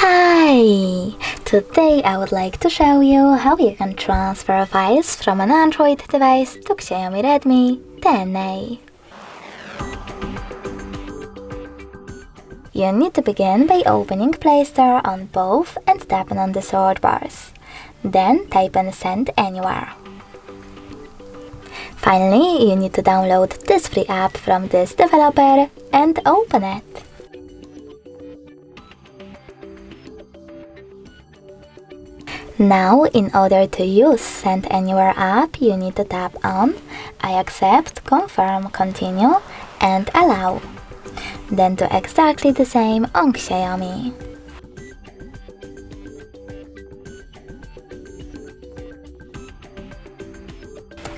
Hi! Today I would like to show you how you can transfer files from an Android device to XIAOMI Redmi 10A. You need to begin by opening Play Store on both and tapping on the search bars. Then type in Send Anywhere. Finally, you need to download this free app from this developer and open it. Now, in order to use Send Anywhere app, you need to tap on I accept, confirm, continue and allow. Then do exactly the same on XIAOMI.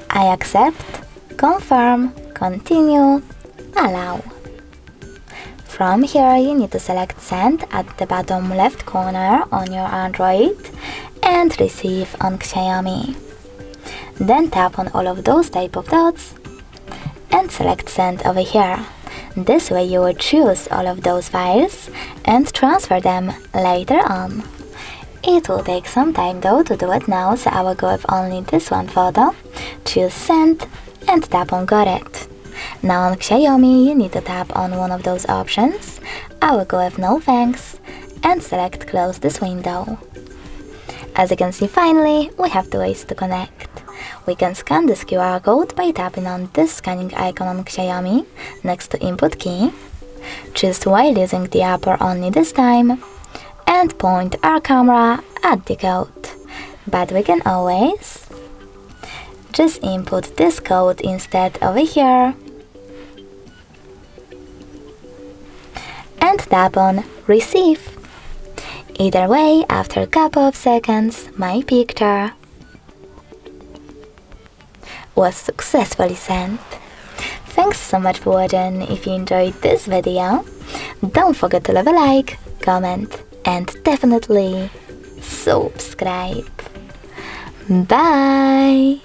I accept, confirm, continue, allow. From here you need to select Send at the bottom left corner on your Android and Receive on XIAOMI. Then tap on all of those type of dots and select Send over here. This way you will choose all of those files and transfer them later on. It will take some time though to do it now, so I will go with only this one photo, choose Send and tap on Got It. Now on XIAOMI you need to tap on one of those options. I will go with No Thanks and select Close this window. As you can see, finally we have two ways to connect. We can scan this QR code by tapping on this scanning icon on XIAOMI next to input key, choose while using the app or only this time, and point our camera at the code. But we can always just input this code instead over here and tap on Receive. Either way, after a couple of seconds, my picture was successfully sent. Thanks so much for watching. If you enjoyed this video, don't forget to leave a like, comment and definitely subscribe. Bye!